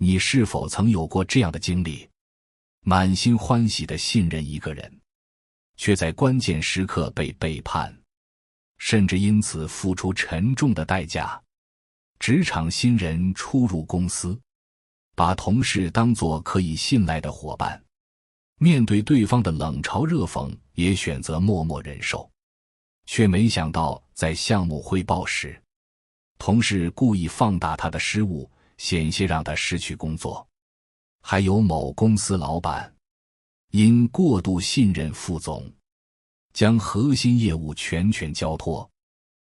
你是否曾有过这样的经历？满心欢喜地信任一个人，却在关键时刻被背叛，甚至因此付出沉重的代价。职场新人初入公司，把同事当作可以信赖的伙伴，面对对方的冷嘲热讽，也选择默默忍受，却没想到在项目汇报时，同事故意放大他的失误，险些让他失去工作。还有某公司老板因过度信任副总，将核心业务全权交托，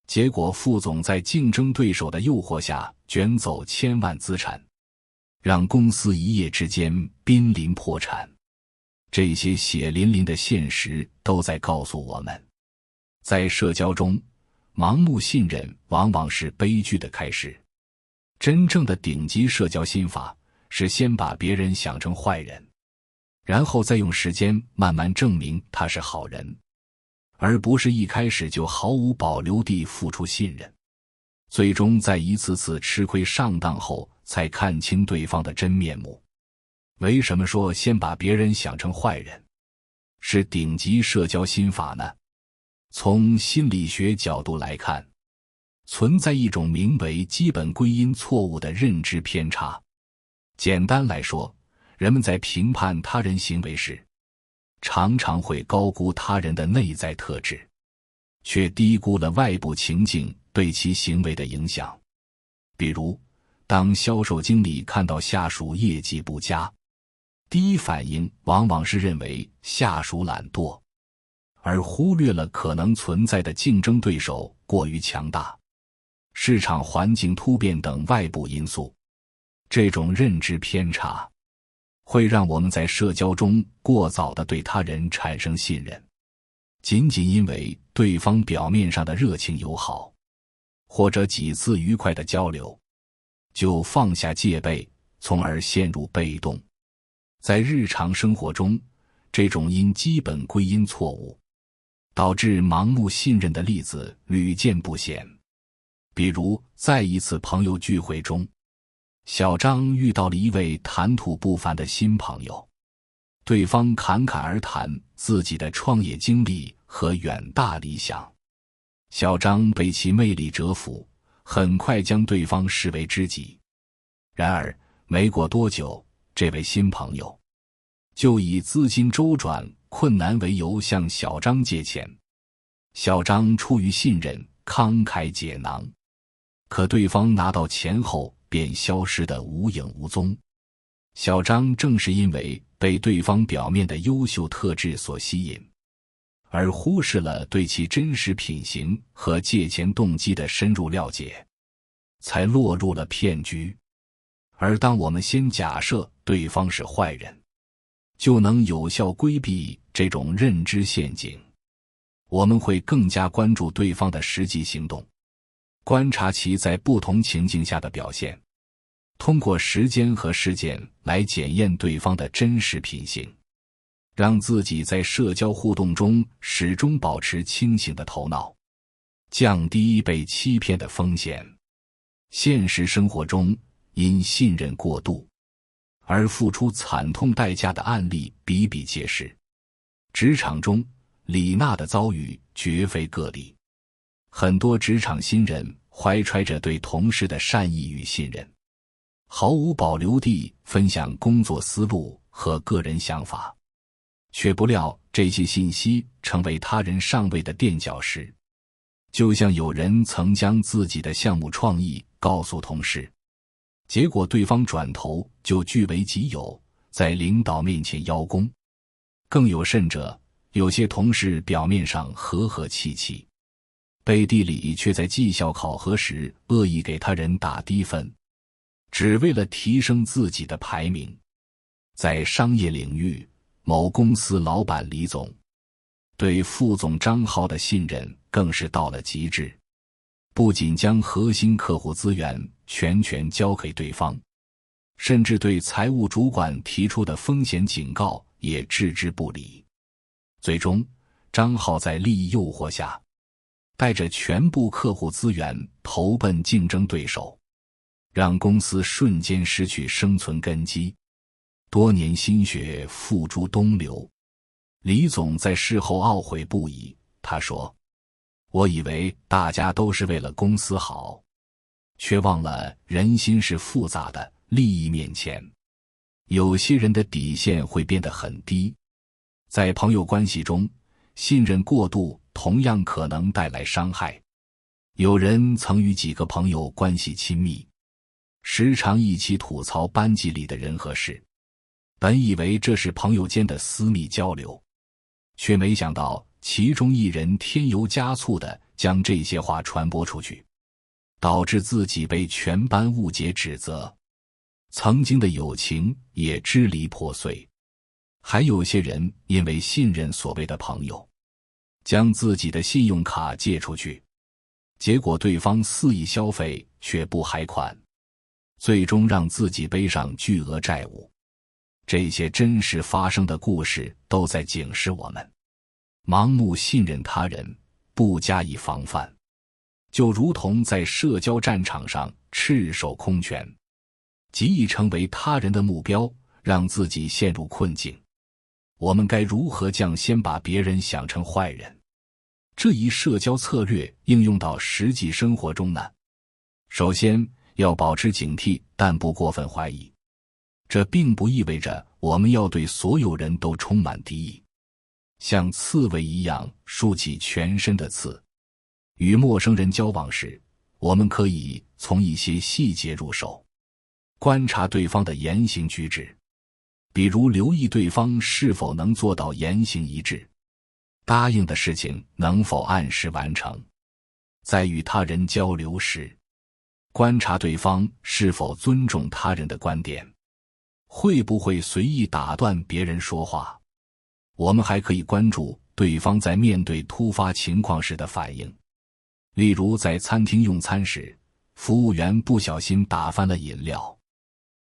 结果副总在竞争对手的诱惑下卷走千万资产，让公司一夜之间濒临破产。这些血淋淋的现实都在告诉我们，在社交中，盲目信任往往是悲剧的开始。真正的顶级社交心法是先把别人想成坏人，然后再用时间慢慢证明他是好人，而不是一开始就毫无保留地付出信任，最终在一次次吃亏上当后才看清对方的真面目。为什么说先把别人想成坏人是顶级社交心法呢？从心理学角度来看，存在一种名为基本归因错误的认知偏差。简单来说，人们在评判他人行为时，常常会高估他人的内在特质，却低估了外部情境对其行为的影响。比如，当销售经理看到下属业绩不佳，第一反应往往是认为下属懒惰，而忽略了可能存在的竞争对手过于强大、市场环境突变等外部因素。这种认知偏差会让我们在社交中过早地对他人产生信任，仅仅因为对方表面上的热情友好，或者几次愉快的交流，就放下戒备，从而陷入被动。在日常生活中，这种因基本归因错误导致盲目信任的例子屡见不鲜。比如，在一次朋友聚会中，小张遇到了一位谈吐不凡的新朋友，对方侃侃而谈自己的创业经历和远大理想。小张被其魅力折服，很快将对方视为知己。然而，没过多久，这位新朋友就以资金周转困难为由向小张借钱。小张出于信任，慷慨解囊，可对方拿到钱后便消失得无影无踪。小张正是因为被对方表面的优秀特质所吸引，而忽视了对其真实品行和借钱动机的深入了解，才落入了骗局。而当我们先假设对方是坏人，就能有效规避这种认知陷阱。我们会更加关注对方的实际行动，观察其在不同情境下的表现，通过时间和事件来检验对方的真实品行，让自己在社交互动中始终保持清醒的头脑，降低被欺骗的风险。现实生活中，因信任过度而付出惨痛代价的案例比比皆是。职场中，李娜的遭遇绝非个例。很多职场新人怀揣着对同事的善意与信任，毫无保留地分享工作思路和个人想法，却不料这些信息成为他人上位的垫脚石。就像有人曾将自己的项目创意告诉同事，结果对方转头就据为己有，在领导面前邀功。更有甚者，有些同事表面上和和气气，背地里却在绩效考核时恶意给他人打低分，只为了提升自己的排名。在商业领域，某公司老板李总对副总张浩的信任更是到了极致，不仅将核心客户资源全权交给对方，甚至对财务主管提出的风险警告也置之不理。最终，张浩在利益诱惑下，带着全部客户资源投奔竞争对手，让公司瞬间失去生存根基，多年心血付诸东流。李总在事后懊悔不已，他说：“我以为大家都是为了公司好，却忘了人心是复杂的，利益面前，有些人的底线会变得很低。”在朋友关系中，信任过度同样可能带来伤害。有人曾与几个朋友关系亲密，时常一起吐槽班级里的人和事，本以为这是朋友间的私密交流，却没想到其中一人添油加醋地将这些话传播出去，导致自己被全班误解指责，曾经的友情也支离破碎。还有些人因为信任所谓的朋友，将自己的信用卡借出去，结果对方肆意消费却不还款，最终让自己背上巨额债务。这些真实发生的故事都在警示我们，盲目信任他人，不加以防范，就如同在社交战场上赤手空拳，极易成为他人的目标，让自己陷入困境。我们该如何将先把别人想成坏人这一社交策略应用到实际生活中呢？首先，要保持警惕，但不过分怀疑。这并不意味着我们要对所有人都充满敌意，像刺猬一样竖起全身的刺。与陌生人交往时，我们可以从一些细节入手，观察对方的言行举止，比如留意对方是否能做到言行一致，答应的事情能否按时完成。在与他人交流时，观察对方是否尊重他人的观点，会不会随意打断别人说话。我们还可以关注对方在面对突发情况时的反应，例如在餐厅用餐时，服务员不小心打翻了饮料，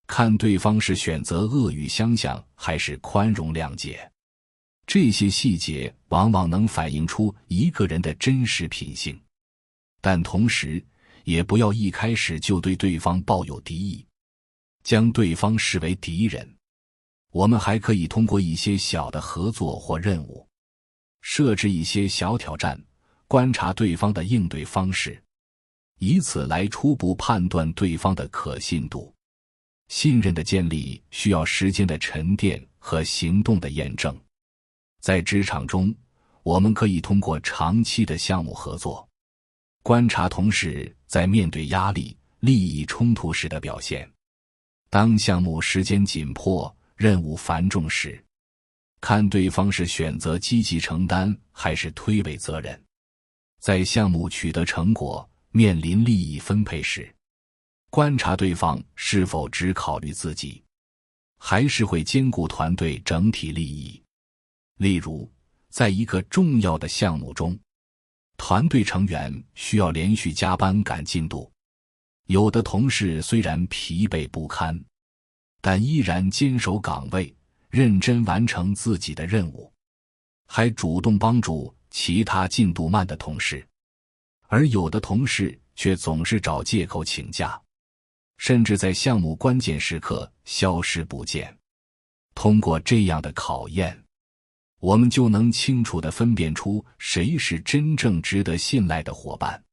看对方是选择恶语相向还是宽容谅解。这些细节往往能反映出一个人的真实品性，但同时也不要一开始就对对方抱有敌意，将对方视为敌人。我们还可以通过一些小的合作或任务，设置一些小挑战，观察对方的应对方式，以此来初步判断对方的可信度。信任的建立需要时间的沉淀和行动的验证。在职场中，我们可以通过长期的项目合作，观察同事在面对压力、利益冲突时的表现。当项目时间紧迫、任务繁重时，看对方是选择积极承担还是推诿责任。在项目取得成果、面临利益分配时，观察对方是否只考虑自己，还是会兼顾团队整体利益。例如，在一个重要的项目中，团队成员需要连续加班赶进度，有的同事虽然疲惫不堪，但依然坚守岗位，认真完成自己的任务，还主动帮助其他进度慢的同事，而有的同事却总是找借口请假，甚至在项目关键时刻消失不见。通过这样的考验，我们就能清楚地分辨出谁是真正值得信赖的伙伴。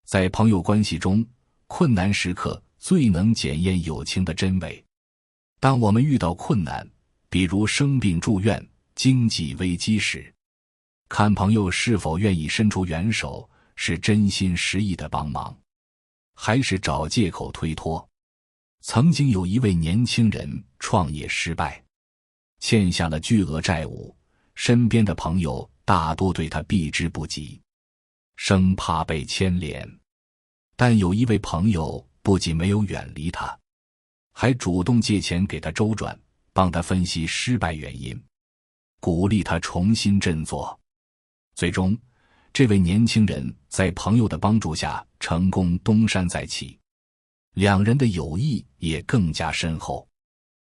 在朋友关系中，困难时刻最能检验友情的真伪。当我们遇到困难，比如生病住院、经济危机时，看朋友是否愿意伸出援手，是真心实意的帮忙，还是找借口推脱。曾经有一位年轻人创业失败，欠下了巨额债务，身边的朋友大多对他避之不及，生怕被牵连。但有一位朋友不仅没有远离他，还主动借钱给他周转，帮他分析失败原因，鼓励他重新振作。最终，这位年轻人在朋友的帮助下成功东山再起，两人的友谊也更加深厚。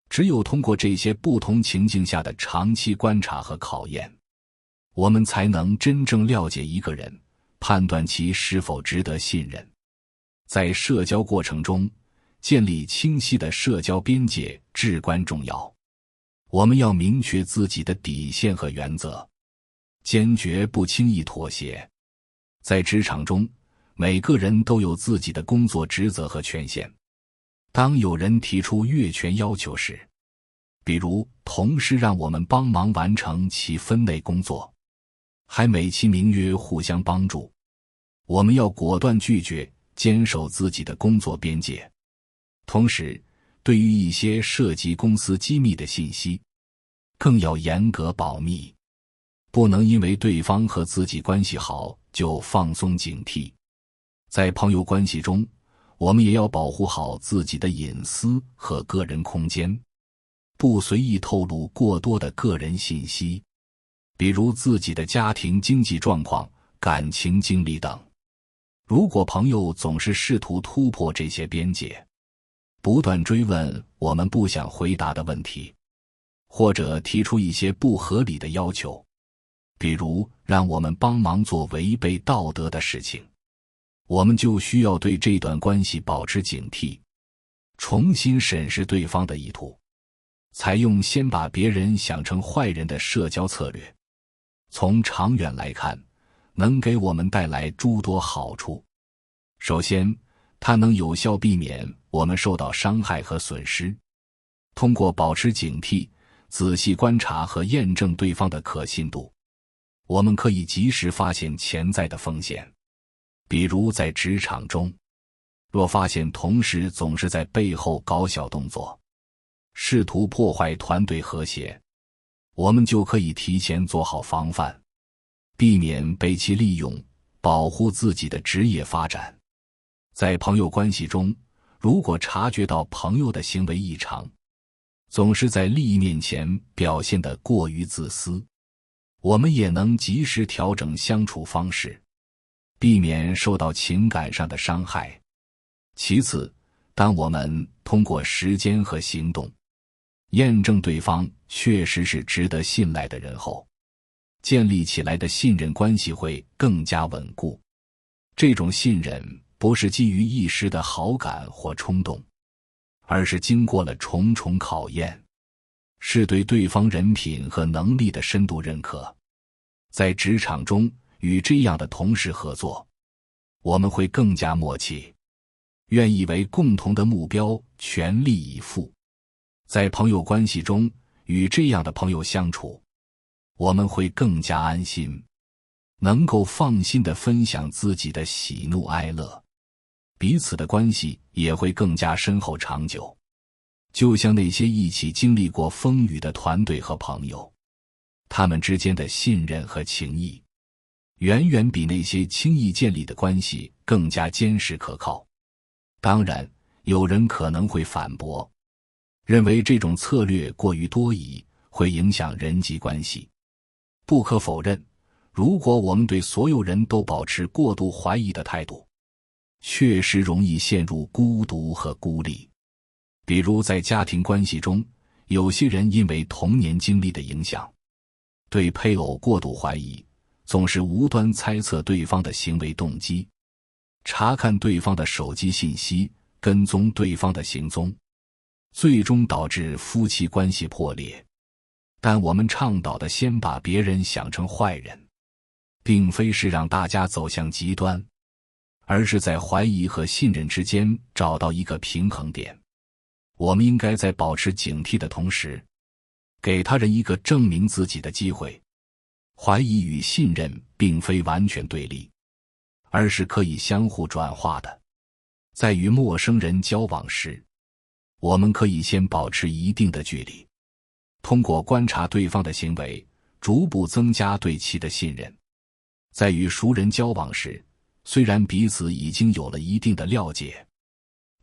只有通过这些不同情境下的长期观察和考验，我们才能真正了解一个人，判断其是否值得信任。在社交过程中，建立清晰的社交边界至关重要。我们要明确自己的底线和原则，坚决不轻易妥协。在职场中，每个人都有自己的工作职责和权限。当有人提出越权要求时，比如同事让我们帮忙完成其分内工作，还美其名曰互相帮助，我们要果断拒绝，坚守自己的工作边界。同时，对于一些涉及公司机密的信息，更要严格保密，不能因为对方和自己关系好就放松警惕。在朋友关系中，我们也要保护好自己的隐私和个人空间，不随意透露过多的个人信息，比如自己的家庭经济状况、感情经历等。如果朋友总是试图突破这些边界，不断追问我们不想回答的问题，或者提出一些不合理的要求，比如让我们帮忙做违背道德的事情，我们就需要对这段关系保持警惕，重新审视对方的意图，采用先把别人想成坏人的社交策略。从长远来看，能给我们带来诸多好处。首先，它能有效避免我们受到伤害和损失。通过保持警惕，仔细观察和验证对方的可信度，我们可以及时发现潜在的风险。比如在职场中，若发现同事总是在背后搞小动作，试图破坏团队和谐，我们就可以提前做好防范，避免被其利用，保护自己的职业发展。在朋友关系中，如果察觉到朋友的行为异常，总是在利益面前表现得过于自私，我们也能及时调整相处方式，避免受到情感上的伤害。其次，当我们通过时间和行动验证对方确实是值得信赖的人后，建立起来的信任关系会更加稳固。这种信任不是基于一时的好感或冲动，而是经过了重重考验，是对对方人品和能力的深度认可。在职场中，与这样的同事合作，我们会更加默契，愿意为共同的目标全力以赴。在朋友关系中，与这样的朋友相处，我们会更加安心，能够放心地分享自己的喜怒哀乐，彼此的关系也会更加深厚长久。就像那些一起经历过风雨的团队和朋友，他们之间的信任和情谊，远远比那些轻易建立的关系更加坚实可靠。当然，有人可能会反驳，认为这种策略过于多疑，会影响人际关系。不可否认，如果我们对所有人都保持过度怀疑的态度，确实容易陷入孤独和孤立。比如在家庭关系中，有些人因为童年经历的影响，对配偶过度怀疑，总是无端猜测对方的行为动机，查看对方的手机信息，跟踪对方的行踪，最终导致夫妻关系破裂。但我们倡导的先把别人想成坏人，并非是让大家走向极端，而是在怀疑和信任之间找到一个平衡点。我们应该在保持警惕的同时，给他人一个证明自己的机会。怀疑与信任并非完全对立，而是可以相互转化的。在与陌生人交往时，我们可以先保持一定的距离，通过观察对方的行为，逐步增加对其的信任。在与熟人交往时，虽然彼此已经有了一定的了解，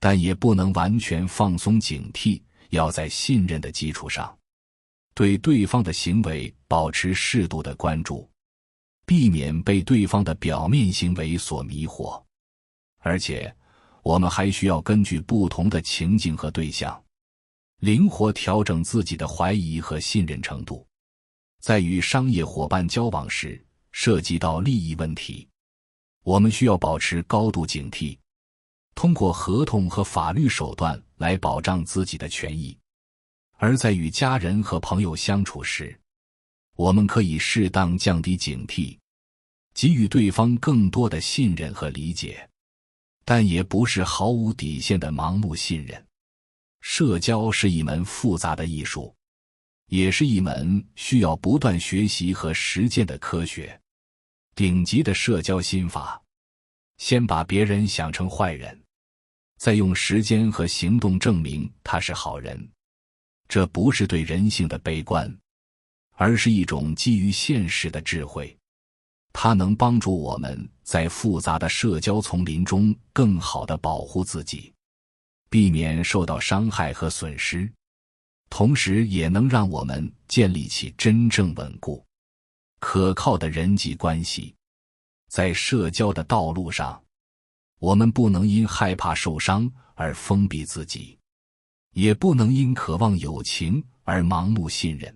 但也不能完全放松警惕，要在信任的基础上，对对方的行为保持适度的关注，避免被对方的表面行为所迷惑。而且，我们还需要根据不同的情境和对象，灵活调整自己的怀疑和信任程度。在与商业伙伴交往时，涉及到利益问题，我们需要保持高度警惕，通过合同和法律手段来保障自己的权益。而在与家人和朋友相处时，我们可以适当降低警惕，给予对方更多的信任和理解，但也不是毫无底线的盲目信任。社交是一门复杂的艺术，也是一门需要不断学习和实践的科学。顶级的社交心法，先把别人想成坏人，再用时间和行动证明他是好人。这不是对人性的悲观，而是一种基于现实的智慧。它能帮助我们在复杂的社交丛林中更好地保护自己，避免受到伤害和损失，同时也能让我们建立起真正稳固、可靠的人际关系。在社交的道路上，我们不能因害怕受伤而封闭自己，也不能因渴望友情而盲目信任。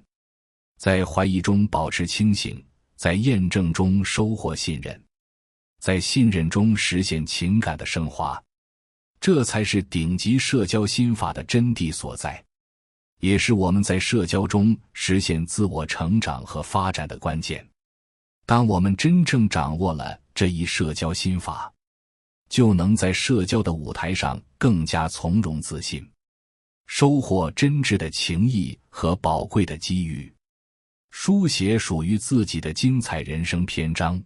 在怀疑中保持清醒，在验证中收获信任，在信任中实现情感的升华，这才是顶级社交心法的真谛所在，也是我们在社交中实现自我成长和发展的关键。当我们真正掌握了这一社交心法，就能在社交的舞台上更加从容自信，收获真挚的情谊和宝贵的机遇，书写属于自己的精彩人生篇章。